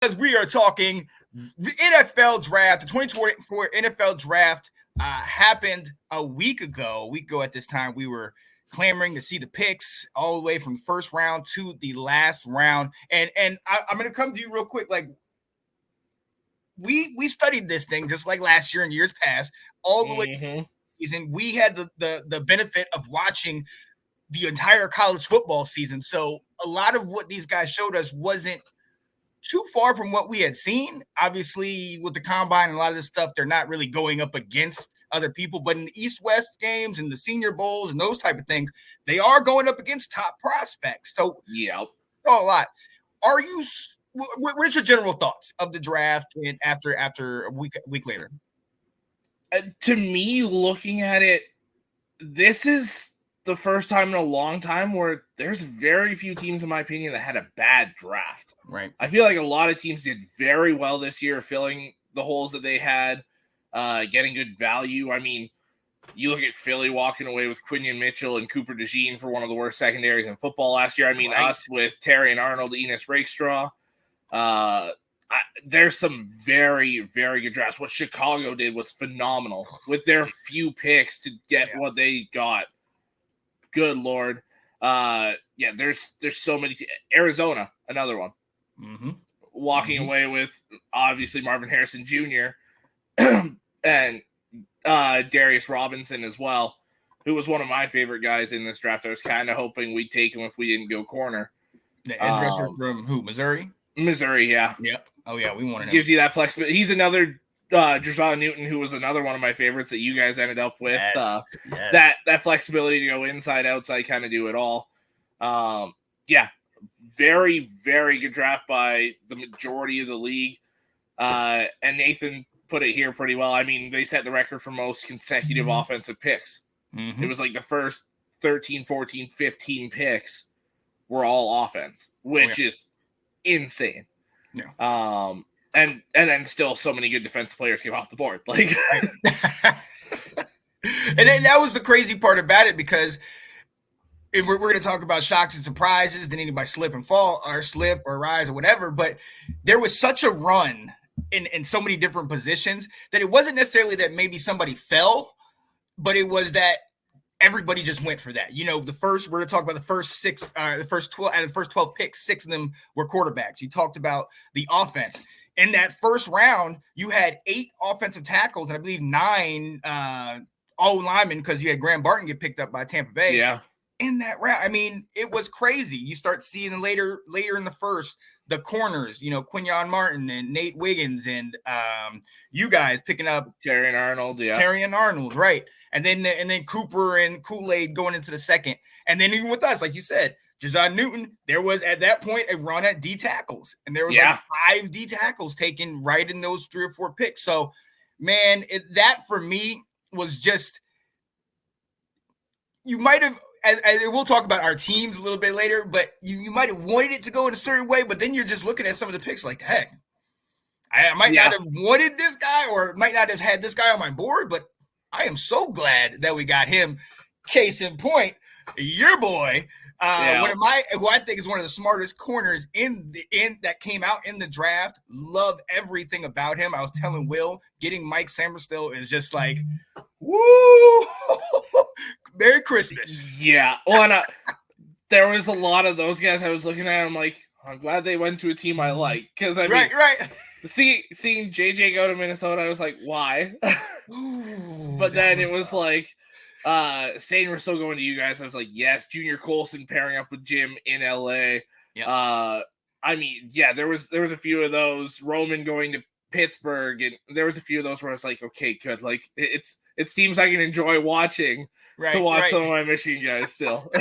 As we are talking the NFL draft, the 2024 NFL draft happened a week ago. A week ago at this time, we were clamoring to see the picks all the way from the first round to the last round. And I'm going to come to you real quick. Like we studied this thing just like last year and years past, all the way. And we had the benefit of watching the entire college football season. So a lot of what these guys showed us wasn't too far from what we had seen. Obviously, with the combine and a lot of this stuff, they're not really going up against other people. But in the East-West games and the Senior Bowls and those type of things, they are going up against top prospects. So, yeah, a lot. Are you? What's your general thoughts of the draft and after a week later? To me, looking at it, this is the first time in a long time where there's very few teams, in my opinion, that had a bad draft. Right. I feel like a lot of teams did very well this year, filling the holes that they had, getting good value. I mean, you look at Philly walking away with Quinion Mitchell and Cooper DeJean for one of the worst secondaries in football last year. I mean, us with Terry and Arnold, Enos Rakestraw. There's some very, very good drafts. What Chicago did was phenomenal with their few picks to get what they got. Good Lord. There's so many. Arizona, another one. Walking away with obviously Marvin Harrison Jr. and Darius Robinson as well, who was one of my favorite guys in this draft. I was kind of hoping we'd take him if we didn't go corner. The edge rusher from who? Missouri? Missouri, yeah. Yep. Oh, yeah, we wanted him. Gives you that flexibility. He's another Josiah Newton, who was another one of my favorites that you guys ended up with. Yes. That flexibility to go inside, outside, kind of do it all. Very, very good draft by the majority of the league. And Nathan put it here pretty well. I mean, they set the record for most consecutive offensive picks. It was like the first 13, 14, 15 picks were all offense, which is insane. Yeah. And then still so many good defensive players came off the board. Like, and then that was the crazy part about it, because we're going to talk about shocks and surprises. Did anybody slip and fall or slip or rise or whatever? But there was such a run in so many different positions that it wasn't necessarily that maybe somebody fell, but it was that everybody just went for that. You know, we're going to talk about the first 6, the first 12 out of the first 12 picks, 6 of them were quarterbacks. You talked about the offense. In that first round, you had 8 offensive tackles and I believe 9 all linemen, because you had Graham Barton get picked up by Tampa Bay. Yeah. In that round, I mean, it was crazy. You start seeing later in the first, the corners, you know, Quinyon Martin and Nate Wiggins and you guys picking up Terry and Arnold, right? And then Cooper and Kool-Aid going into the second, and then even with us, like you said, Josiah Newton. There was at that point a run at D tackles, and there was like 5 D tackles taken right in those 3 or 4 picks. So, man, that for me was just, you might have. And we'll talk about our teams a little bit later, but you might have wanted it to go in a certain way, but then you're just looking at some of the picks like, heck, I might not have wanted this guy or might not have had this guy on my board, but I am so glad that we got him. Case in point, your boy, who I think is one of the smartest corners in that came out in the draft. Love everything about him. I was telling Will, getting Mike Samersville is just like, woo! Merry Christmas. Yeah. Well, there was a lot of those guys I was looking at. I'm like, I'm glad they went to a team I like. Because I mean, right. Seeing JJ go to Minnesota, I was like, why? But then it was like, saying we're still going to you guys. I was like, yes, Junior Colson pairing up with Jim in LA. Yep. I mean, yeah, there was a few of those. Roman going to Pittsburgh, and there was a few of those where I was like, okay, good. Like it's teams I can enjoy watching to watch some of my Michigan guys still.